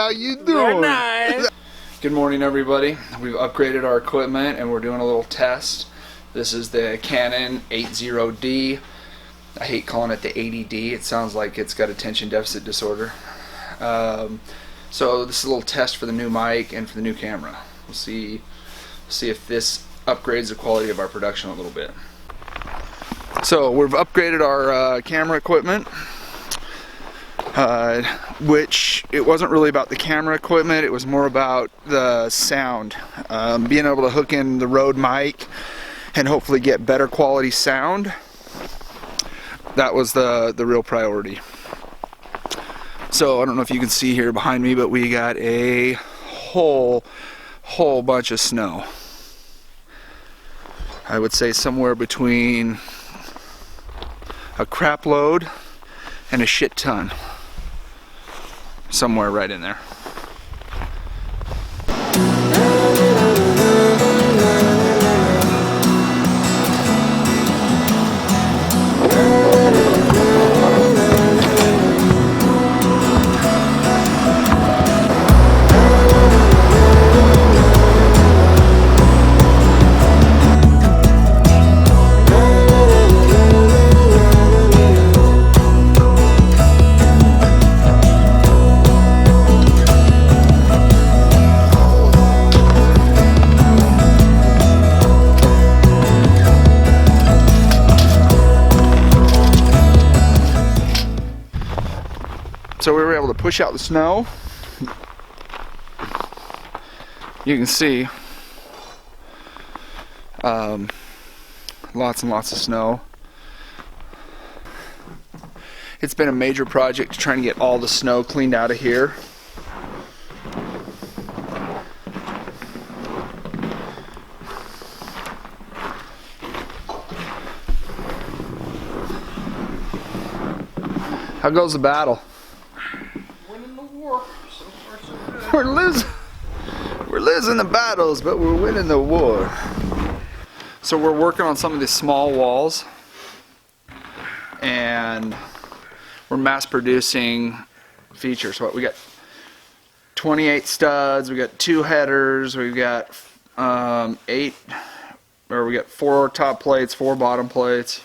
How you doing? Nice. Good morning, everybody. We've upgraded our equipment and we're doing a little test. This is the Canon 80D. I hate calling it the 80D. It sounds like it's got attention deficit disorder. So this is a little test for the new mic and for the new camera. We'll see if this upgrades the quality of our production a little bit. So we've upgraded our camera equipment. Which it wasn't really about the camera equipment, it was more about the sound. Being able to hook in the Rode mic and hopefully get better quality sound. That was the real priority. So I don't know if you can see here behind me, but we got a whole bunch of snow. I would say somewhere between a crap load and a shit ton. Somewhere right in there. So we were able to push out the snow. You can see lots and lots of snow. It's been a major project trying to get all the snow cleaned out of here. How goes the battle? We're losing the battles, but we're winning the war. So we're working on some of these small walls, and we're mass producing features. What we got? 28 studs. We got 2 headers. We've got 8, or we got 4 top plates, 4 bottom plates.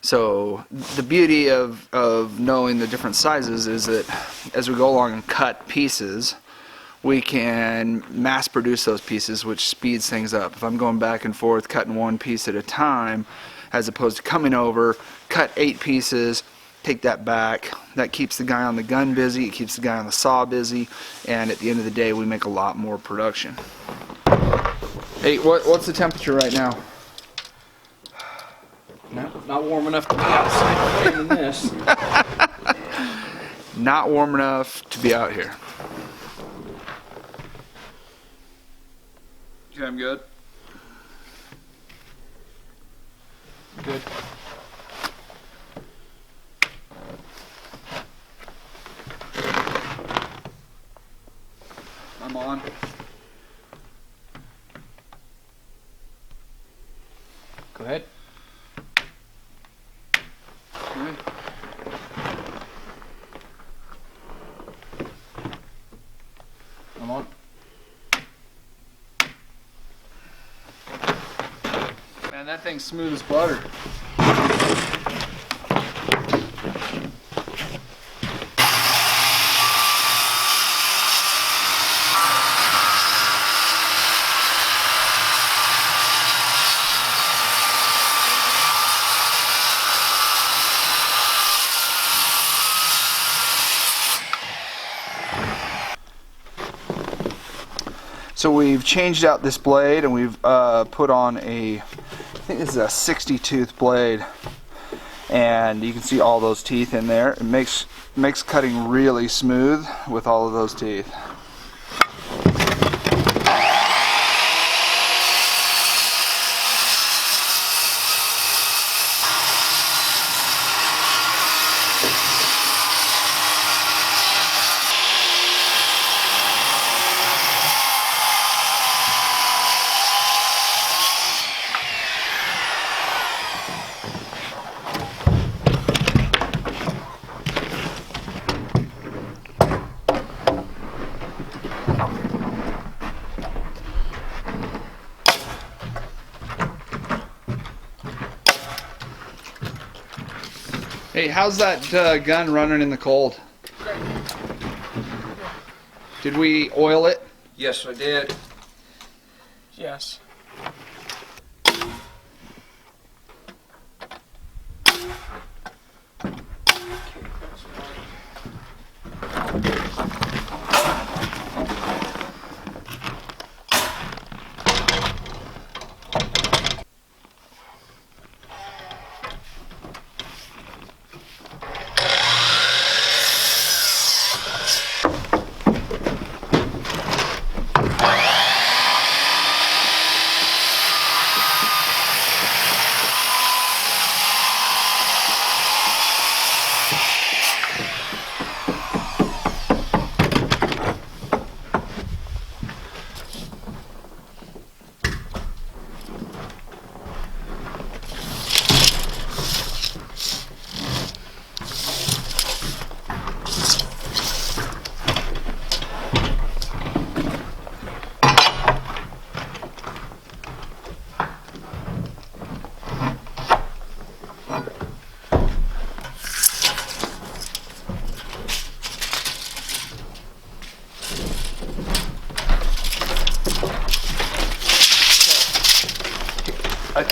So the beauty of knowing the different sizes is that as we go along and cut pieces, we can mass produce those pieces, which speeds things up. If I'm going back and forth cutting one piece at a time, as opposed to coming over, cut 8 pieces, take that back, that keeps the guy on the gun busy, it keeps the guy on the saw busy, and at the end of the day we make a lot more production. Hey, what's the temperature right now? Not warm enough to be outside playing this. Not warm enough to be out here. Okay, I'm good. Good. I'm on. Go ahead. Okay. I'm on. Man, that thing's smooth as butter. So we've changed out this blade and we've put on I think this is a 60 tooth blade, and you can see all those teeth in there. It makes cutting really smooth with all of those teeth. Hey, how's that gun running in the cold? Did we oil it? Yes, I did. Yes.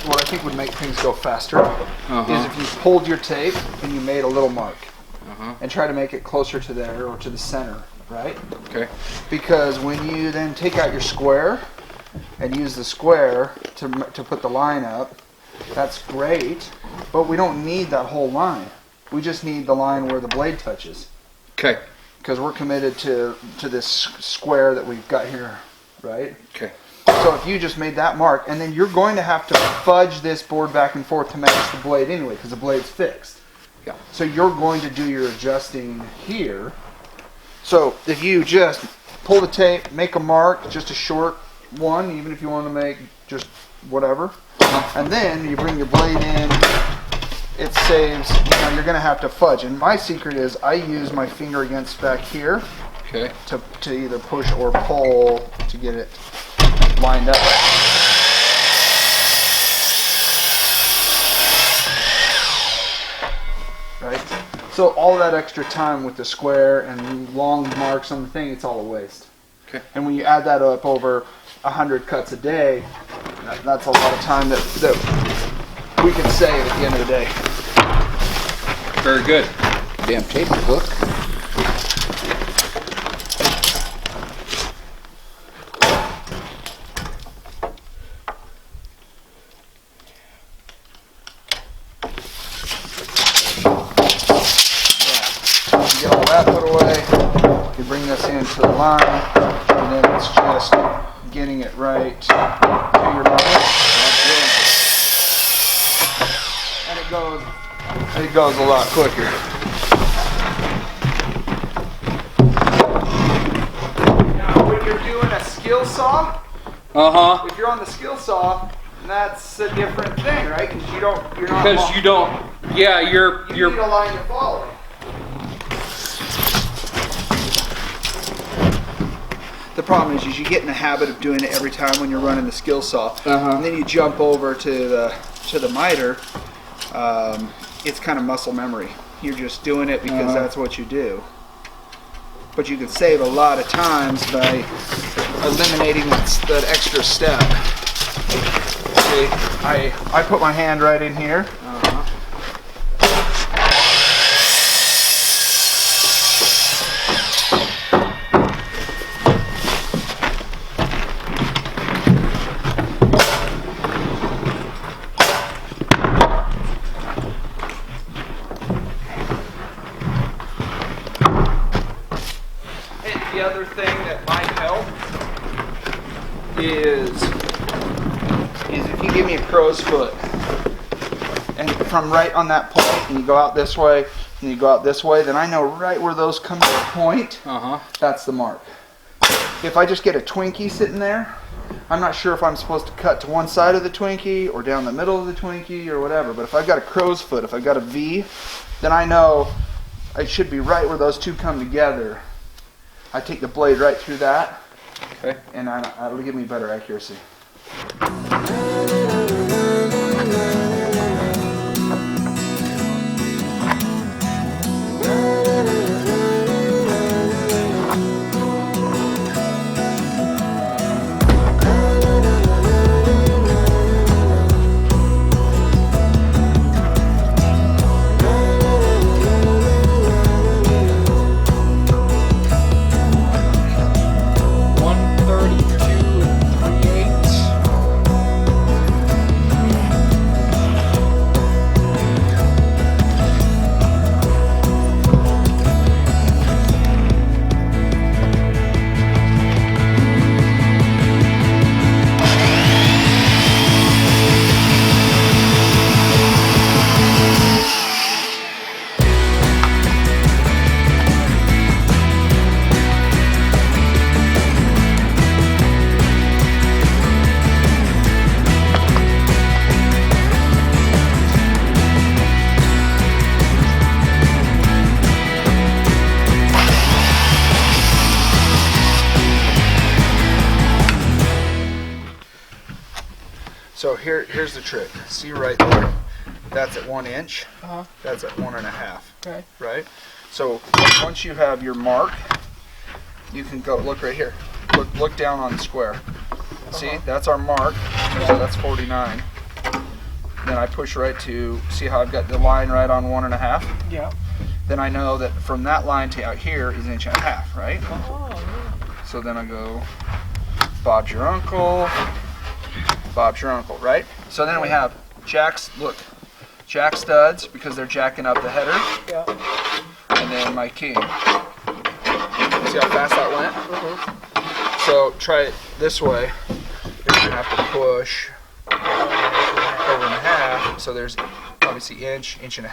What I think would make things go faster is if you pulled your tape and you made a little mark and try to make it closer to there or to the center, right? Okay. Because when you then take out your square and use the square to put the line up, that's great, but we don't need that whole line. We just need the line where the blade touches. Okay. Because we're committed to this square that we've got here, right? Okay. So if you just made that mark, and then you're going to have to fudge this board back and forth to match the blade anyway, because the blade's fixed. Yeah. So you're going to do your adjusting here. So if you just pull the tape, make a mark, just a short one, even if you want to make just whatever, and then you bring your blade in, it saves, you're going to have to fudge. And my secret is I use my finger against back here to either push or pull to get it lined up. Right? So all that extra time with the square and long marks on the thing, it's all a waste. Okay. And when you add that up over 100 cuts a day, that's a lot of time that we can save at the end of the day. Very good. Damn tape book. Get all that put away. You bring this into the line, and then it's just getting it right to your mark. And it goes a lot quicker. Now, when you're doing a skill saw, if you're on the skill saw, that's a different thing, right? Because you're not. Because you don't. Yeah, you need a line to follow. The problem is you get in the habit of doing it every time when you're running the skill saw, and then you jump over to the miter. It's kind of muscle memory. You're just doing it because that's what you do. But you can save a lot of times by eliminating that extra step. See, I put my hand right in here. The other thing that might help is if you give me a crow's foot, and from right on that point, and you go out this way, and you go out this way, then I know right where those come to a point. That's the mark. If I just get a Twinkie sitting there, I'm not sure if I'm supposed to cut to one side of the Twinkie or down the middle of the Twinkie or whatever. But if I've got a crow's foot, if I've got a V, then I know it should be right where those two come together. I take the blade right through that, and it'll give me better accuracy. So here's the trick. See right there? That's at 1 inch. That's at 1.5. Okay. Right? So once you have your mark, you can go look right here. Look down on the square. See, that's our mark. So that's 49. Then I push right to, see how I've got the line right on 1.5? Yeah. Then I know that from that line to out here is 1.5 inches, right? Oh, yeah. So then I go, Bob's your uncle, right? So then we have jack studs because they're jacking up the header. Yeah. And then my key. See how fast that went? So try it this way. You're gonna have to push over 1.5. So there's obviously 1.5 inches.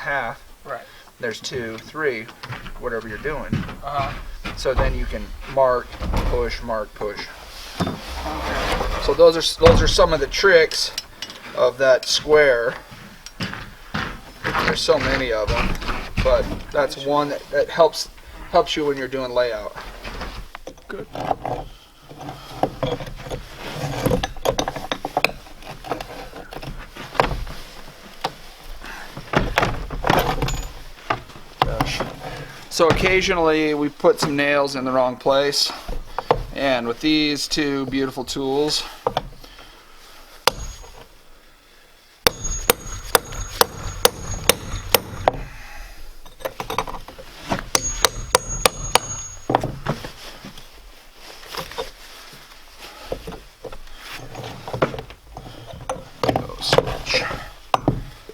Right. There's 2, 3, whatever you're doing. So then you can mark, push. So those are some of the tricks of that square. There's so many of them, but that's one that helps you when you're doing layout. Good. So occasionally we put some nails in the wrong place, and with these two beautiful tools,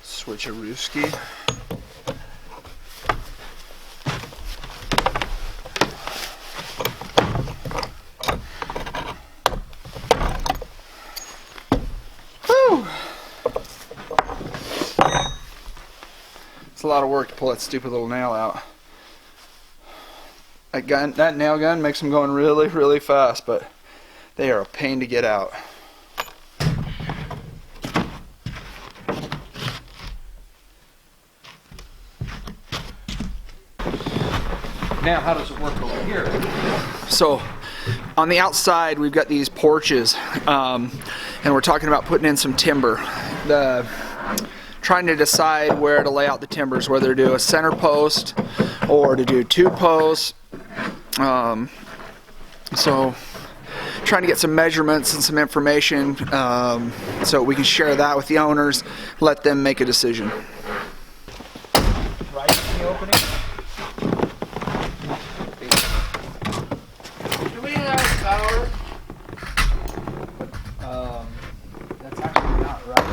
switcherooski. It's a lot of work to pull that stupid little nail out. That nail gun makes them going really, really fast, but they are a pain to get out. Now, how does it work over here? So on the outside we've got these porches, and we're talking about putting in some timber. Trying to decide where to lay out the timbers, whether to do a center post or to do 2 posts. So trying to get some measurements and some information, so we can share that with the owners, let them make a decision. Right in the opening? Do we have power? That's actually not right.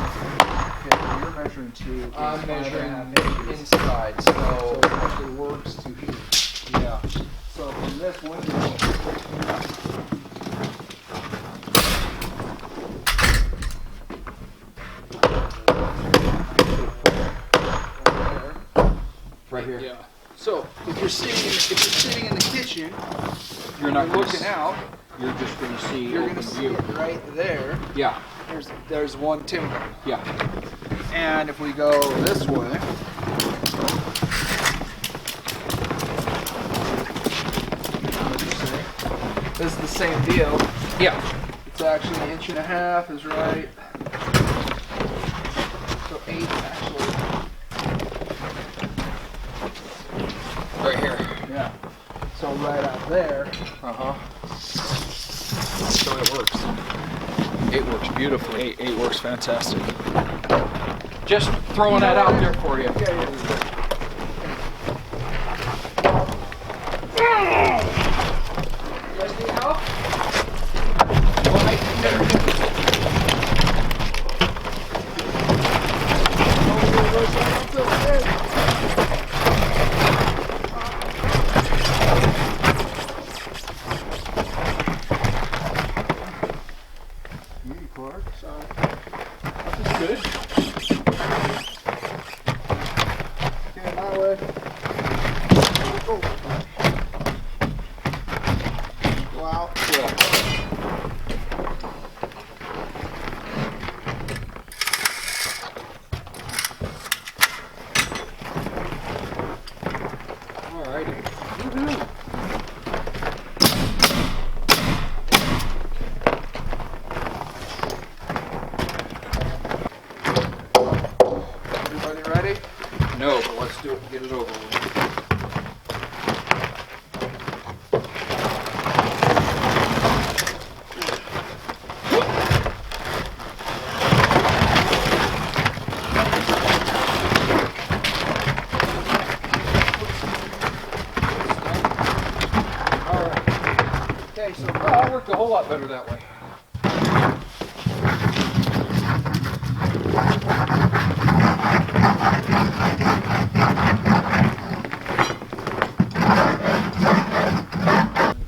You're measuring to. I'm measuring inside, so it actually works to here. yeah. So from this window. Right here. Yeah. So if you're sitting in the kitchen, You're not you're looking out. You're just going to see. You're going to see it right there. Yeah. There's one timber. Yeah. And if we go this way, this is the same deal. Yeah. It's actually 1.5 inches is right. So 8 actually. Right here. Yeah. So right out there. So it works. 8 works beautifully. 8 works fantastic. Just throwing that out there for you. You guys need help? Good. Okay, my way. Wow. Yeah. All righty. get it over with. Okay, so that worked a whole lot better that way.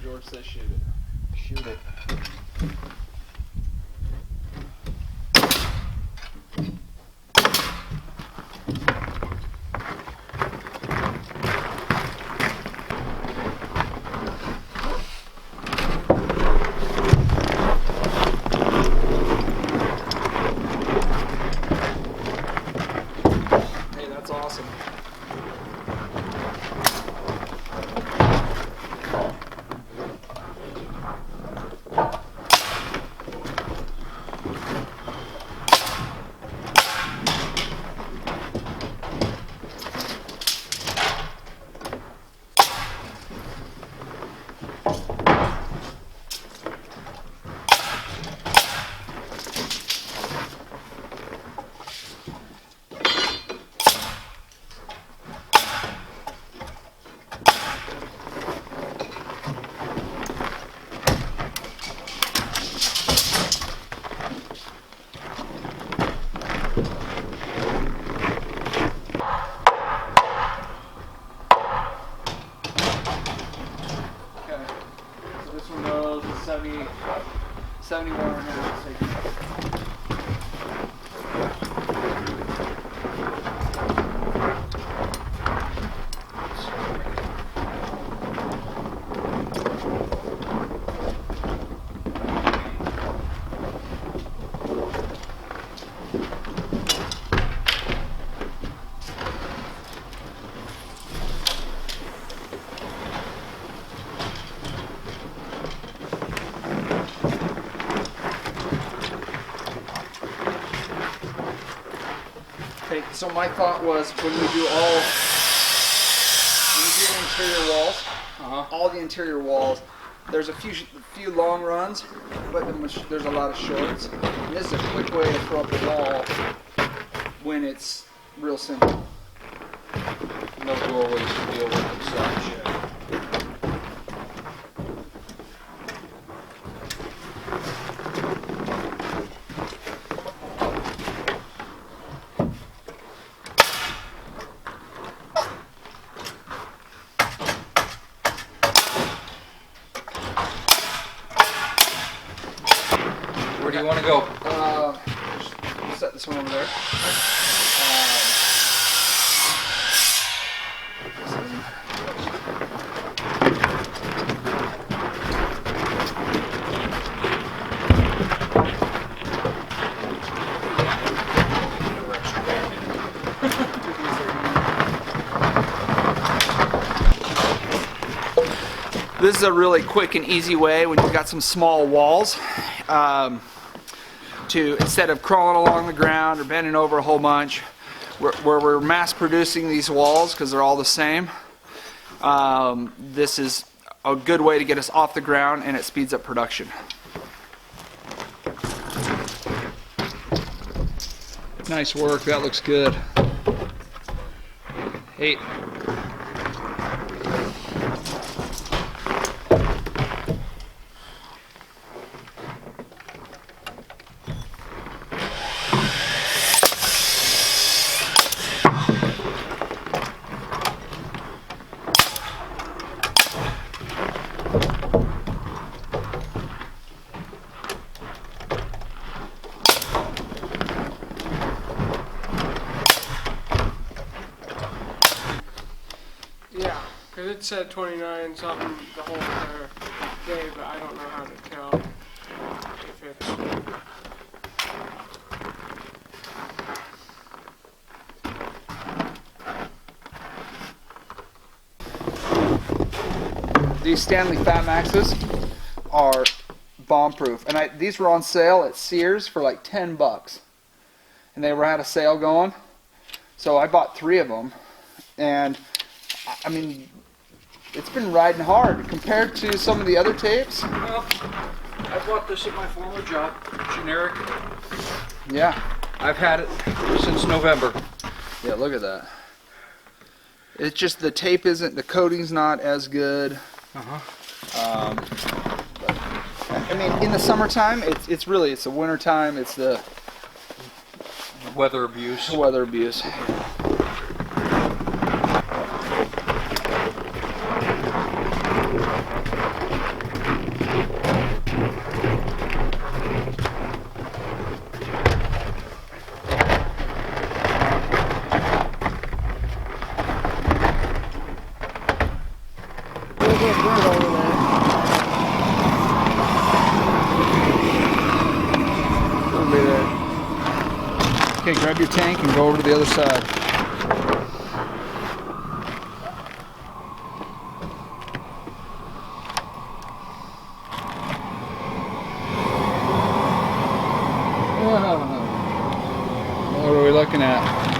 George says shoot it. Shoot it. That's awesome. This one goes with 71 and a half. Okay, so my thought was when we do interior walls, all the interior walls, there's a few long runs, but there's a lot of shorts. And this is a quick way to throw up a wall when it's real simple. No doorways to deal with and such. Where do you want to go? Just set this one over there. This is a really quick and easy way when you've got some small walls to, instead of crawling along the ground or bending over a whole bunch, where we're mass producing these walls because they're all the same. This is a good way to get us off the ground, and it speeds up production. Nice work. That looks good. Hey. Yeah, because it said 29 something the whole entire day, but I don't know how to tell if it's... These Stanley Fat Maxes are bomb-proof, and these were on sale at Sears for like 10 bucks, and they had a sale going, so I bought 3 of them, And I mean, it's been riding hard compared to some of the other tapes. Well, I bought this at my former job, generic. Yeah. I've had it since November. Yeah, look at that. It's just the tape isn't, the coating's not as good. But, I mean, in the summertime, it's really, it's the winter time, it's the Weather abuse. weather abuse. There's a bird over there. It'll be there. Okay, grab your tank and go over to the other side. What are we looking at?